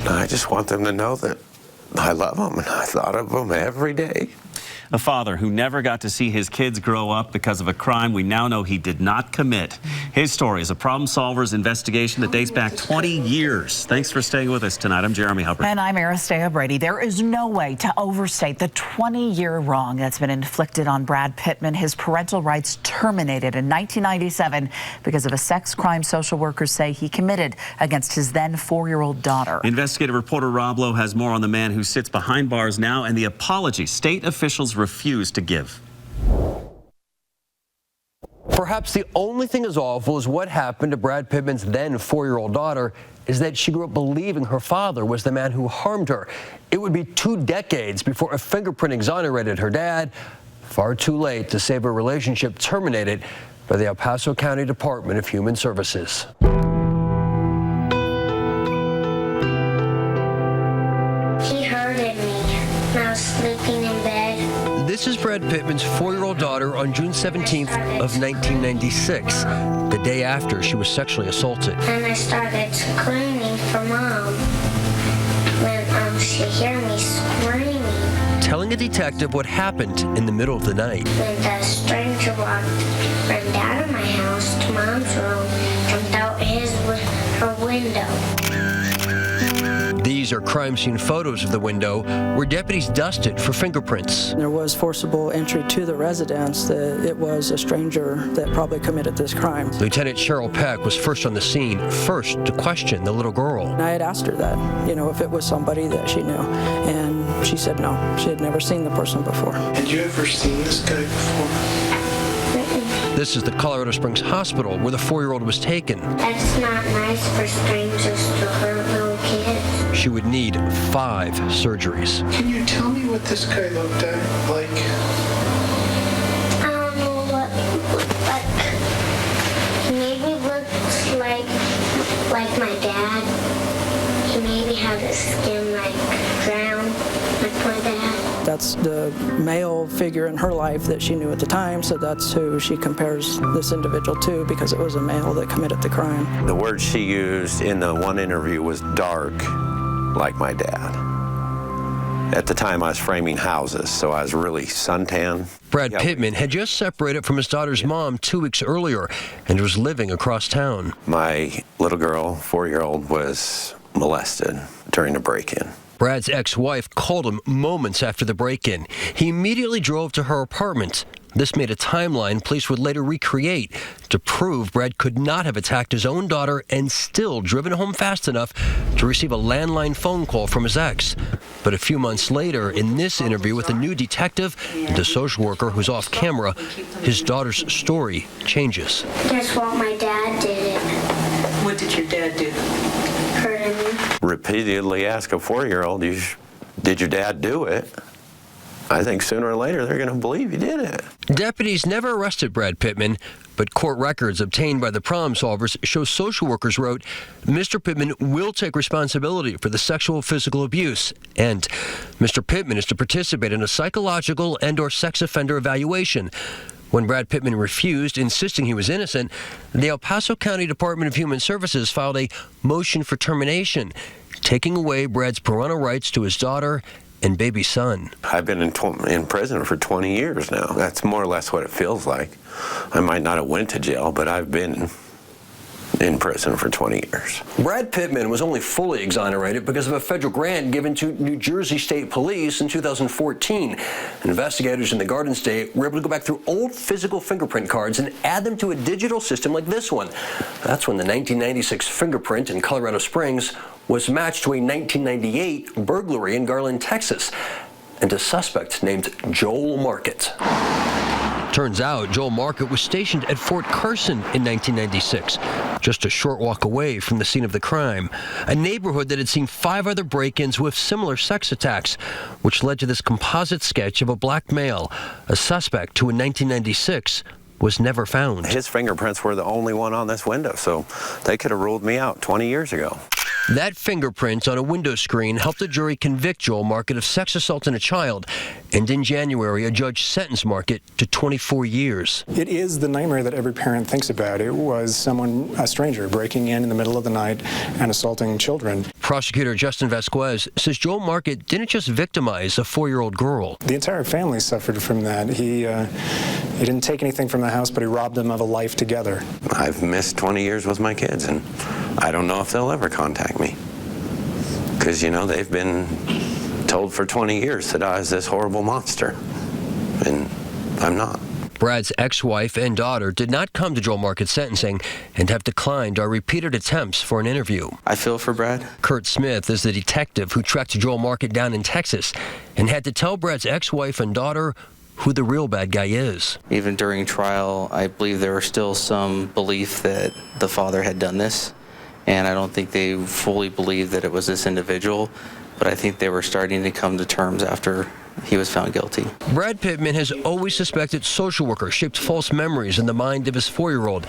I just want them to know that I love them and I thought of them every day. A father who never got to see his kids grow up because of a crime we now know he did not commit. His story is a problem solver's investigation that dates back 20 years. Thanks for staying with us tonight. I'm Jeremy Hubbard. And I'm Aristea Brady. There is no way to overstate the 20-year wrong that's been inflicted on Brad Pittman. His parental rights terminated in 1997 because of a sex crime social workers say he committed against his then 4-year-old daughter. Investigative reporter Rob Lowe has more on the man who sits behind bars now and the apology state officials refused to give. Perhaps the only thing as awful as what happened to Brad Pittman's then 4-year-old daughter is that she grew up believing her father was the man who harmed her. It would be 2 decades before a fingerprint exonerated her dad. Far too late to save a relationship terminated by the El Paso County Department of Human Services. He hurted me when I was sleeping in bed. This is Brad Pittman's 4-year-old daughter on June 17th of 1996, the day after she was sexually assaulted. And I started screaming for Mom when she heard me screaming. Telling a detective what happened in the middle of the night. When the stranger ran out of my house to Mom's room, jumped out her window. These are crime scene photos of the window where deputies dusted for fingerprints. There was forcible entry to the residence, that it was a stranger that probably committed this crime. Lieutenant Cheryl Peck was first on the scene, first to question the little girl. And I had asked her that, if it was somebody that she knew, and she said no. She had never seen the person before. Had you ever seen this guy before? This is the Colorado Springs Hospital where the 4-year-old was taken. That's not nice for strangers to hurt little kids. She would need 5 surgeries. Can you tell me what this guy looked like? I don't know what he looked like. He maybe looked like my dad. He maybe had his skin brown, like my dad. That's the male figure in her life that she knew at the time, so that's who she compares this individual to, because it was a male that committed the crime. The word she used in the one interview was dark, like my dad. At the time, I was framing houses, so I was really suntan. Brad Pittman had just separated from his daughter's mom 2 weeks earlier and was living across town. My little girl, 4-year-old, was molested during a break-in. Brad's ex-wife called him moments after the break-in. He immediately drove to her apartment. This made a timeline police would later recreate to prove Brad could not have attacked his own daughter and still driven home fast enough to receive a landline phone call from his ex. But a few months later, in this interview with a new detective and a social worker who's off camera, his daughter's story changes. Guess what? My dad did it. What did your dad do? Hurted me. Repeatedly ask a 4-year-old, did your dad do it? I think sooner or later they're going to believe you did it. Deputies never arrested Brad Pittman, but court records obtained by the problem solvers show social workers wrote, Mr. Pittman will take responsibility for the sexual physical abuse, and Mr. Pittman is to participate in a psychological and/or sex offender evaluation. When Brad Pittman refused, insisting he was innocent, the El Paso County Department of Human Services filed a motion for termination, taking away Brad's parental rights to his daughter and baby son. I've been in prison for 20 years now. That's more or less what it feels like. I might not have went to jail, but I've been in prison for 20 years. Brad Pittman was only fully exonerated because of a federal grant given to New Jersey State Police in 2014. Investigators in the Garden State were able to go back through old physical fingerprint cards and add them to a digital system like this one. That's when the 1996 fingerprint in Colorado Springs was matched to a 1998 burglary in Garland, Texas, and a suspect named Joel Market. Turns out Joel Market was stationed at Fort Carson in 1996, just a short walk away from the scene of the crime, a neighborhood that had seen 5 other break-ins with similar sex attacks, which led to this composite sketch of a black male, a suspect who in 1996 was never found. His fingerprints were the only one on this window, so they could have ruled me out 20 years ago. That fingerprint on a window screen helped the jury convict Joel Market of sex assault in a child, and in January, a judge sentenced Market to 24 years. It is the nightmare that every parent thinks about. It was someone, a stranger, breaking in the middle of the night and assaulting children. Prosecutor Justin Vasquez says Joel Market didn't just victimize a 4-year-old girl. The entire family suffered from that. He didn't take anything from the house, but he robbed them of a life together. I've missed 20 years with my kids, and I don't know if they'll ever contact me. Because, you know, they've been told for 20 years that I was this horrible monster, and I'm not. Brad's ex-wife and daughter did not come to Joel Market's sentencing and have declined our repeated attempts for an interview. I feel for Brad. Kurt Smith is the detective who tracked Joel Market down in Texas and had to tell Brad's ex-wife and daughter who the real bad guy is. Even during trial, I believe there was still some belief that the father had done this, and I don't think they fully believed that it was this individual, but I think they were starting to come to terms after he was found guilty. Brad Pittman has always suspected social workers shaped false memories in the mind of his 4-year-old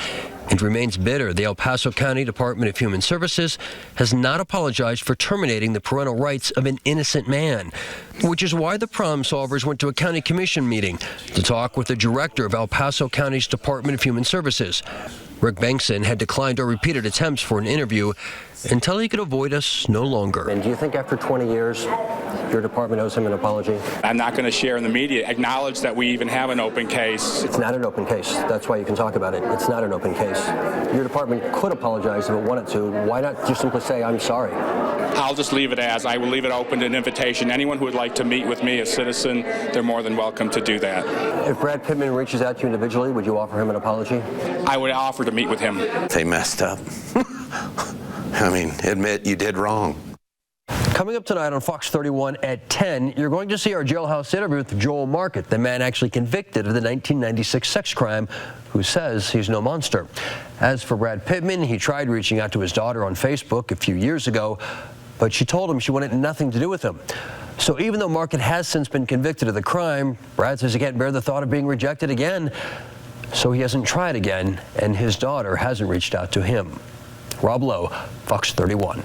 and remains bitter the El Paso County Department of Human Services has not apologized for terminating the parental rights of an innocent man, which is why the problem solvers went to a county commission meeting to talk with the director of El Paso County's Department of Human Services. Rick Bankson had declined our repeated attempts for an interview until he could avoid us no longer. And do you think after 20 years, your department owes him an apology? I'm not going to share in the media, acknowledge that we even have an open case. It's not an open case. That's why you can talk about it. It's not an open case. Your department could apologize if it wanted to. Why not just simply say, I'm sorry? I'll just leave it as. I will leave it open to an invitation. Anyone who would like to meet with me as citizen, they're more than welcome to do that. If Brad Pittman reaches out to you individually, would you offer him an apology? I would offer to meet with him. They messed up. I mean, admit you did wrong. Coming up tonight on Fox 31 at 10, you're going to see our jailhouse interview with Joel Market, the man actually convicted of the 1996 sex crime, who says he's no monster. As for Brad Pittman, he tried reaching out to his daughter on Facebook a few years ago, but she told him she wanted nothing to do with him. So even though Market has since been convicted of the crime, Brad says he can't bear the thought of being rejected again. So he hasn't tried again, and his daughter hasn't reached out to him. Rob Lowe, Fox 31.